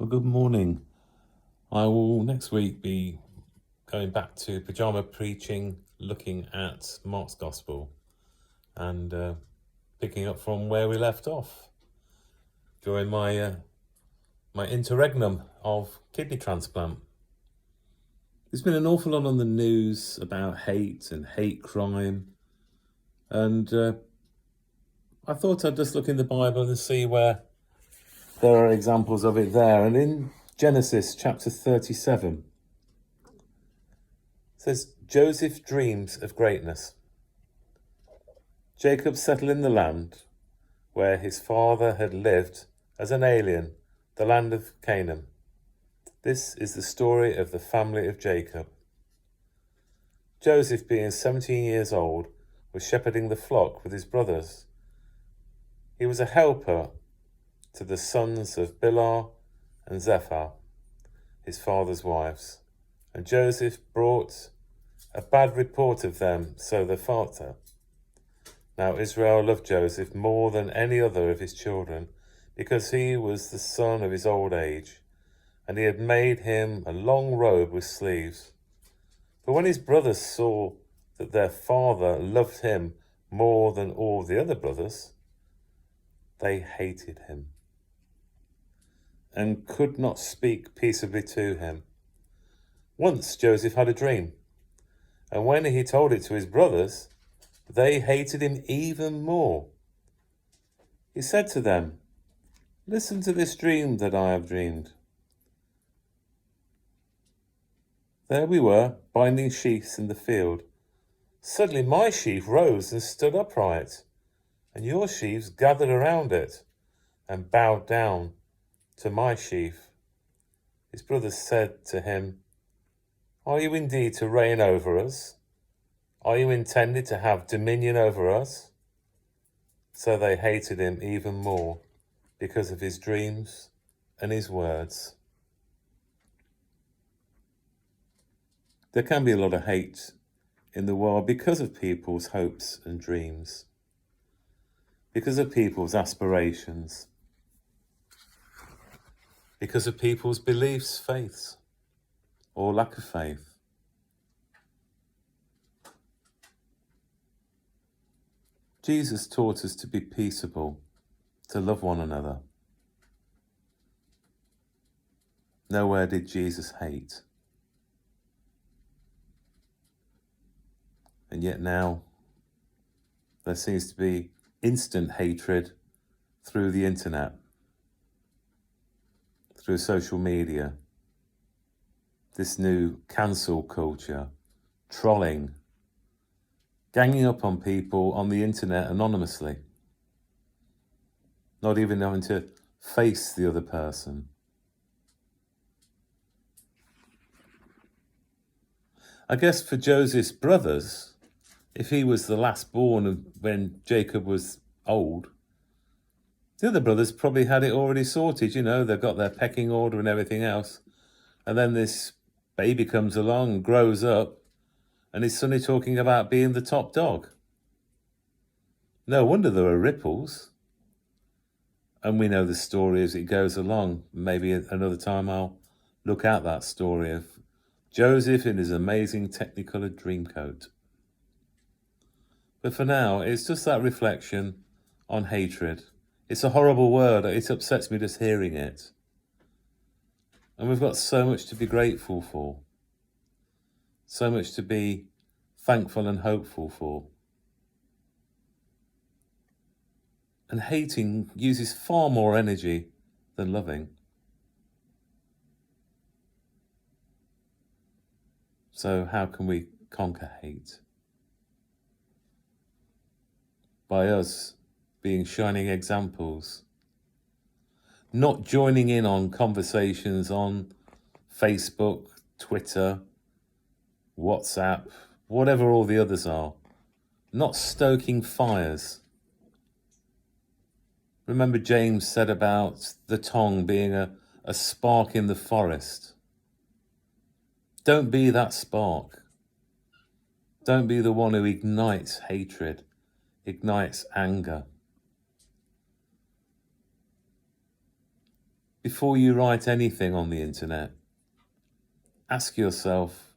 Well, good morning. I will next week be going back to Pyjama preaching, looking at Mark's Gospel and picking up from where we left off during my interregnum of kidney transplant. There's been an awful lot on the news about hate and hate crime, and I thought I'd just look in the Bible and see where there are examples of it there. And in Genesis chapter 37, it says, Joseph dreams of greatness. Jacob settled in the land where his father had lived as an alien, the land of Canaan. This is the story of the family of Jacob. Joseph, being 17 years old, was shepherding the flock with his brothers. He was a helper to the sons of Bilhah and Zephyr, his father's wives, and Joseph brought a bad report of them, so the father. Now Israel loved Joseph more than any other of his children, because he was the son of his old age, and he had made him a long robe with sleeves. But when his brothers saw that their father loved him more than all the other brothers, they hated him and could not speak peaceably to him. Once Joseph had a dream, and when he told it to his brothers, they hated him even more. He said to them, "Listen to this dream that I have dreamed. There we were, binding sheaves in the field. Suddenly my sheaf rose and stood upright, and your sheaves gathered around it and bowed down to my sheaf." His brothers said to him, "Are you indeed to reign over us? Are you intended to have dominion over us?" So they hated him even more because of his dreams and his words. There can be a lot of hate in the world because of people's hopes and dreams, because of people's aspirations, because of people's beliefs, faiths, or lack of faith. Jesus taught us to be peaceable, to love one another. Nowhere did Jesus hate. And yet now there seems to be instant hatred through the internet, through social media, this new cancel culture, trolling, ganging up on people on the internet anonymously, not even having to face the other person. I guess for Joseph's brothers, if he was the last born when Jacob was old, the other brothers probably had it already sorted. They've got their pecking order and everything else. And then this baby comes along, grows up, and is suddenly talking about being the top dog. No wonder there are ripples. And we know the story as it goes along. Maybe another time I'll look at that story of Joseph in his amazing Technicolor Dreamcoat. But for now, it's just that reflection on hatred. It's a horrible word. It upsets me just hearing it. And we've got so much to be grateful for. So much to be thankful and hopeful for. And hating uses far more energy than loving. So how can we conquer hate? By us being shining examples, not joining in on conversations on Facebook, Twitter, WhatsApp, whatever all the others are, not stoking fires. Remember James said about the tongue being a spark in the forest. Don't be that spark. Don't be the one who ignites hatred, ignites anger. before you write anything on the internet, ask yourself,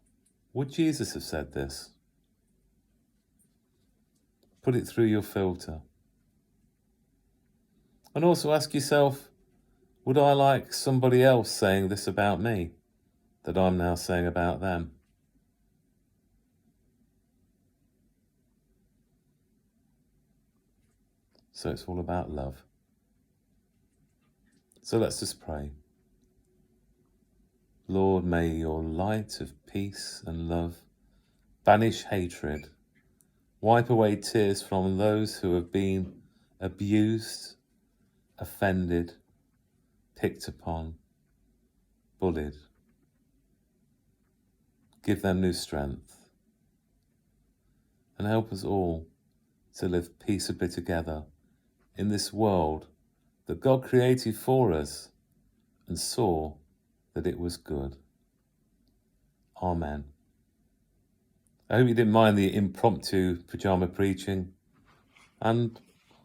would Jesus have said this? Put it through your filter. And also ask yourself, would I like somebody else saying this about me that I'm now saying about them? So it's all about love. So let's just pray. Lord, may your light of peace and love banish hatred, wipe away tears from those who have been abused, offended, picked upon, bullied. Give them new strength and help us all to live peaceably together in this world that God created for us and saw that it was good. Amen. I hope you didn't mind the impromptu pyjama preaching, and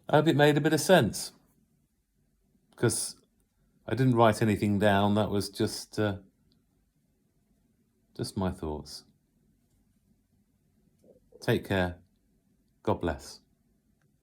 I hope it made a bit of sense, because I didn't write anything down. That was just my thoughts. Take care. God bless.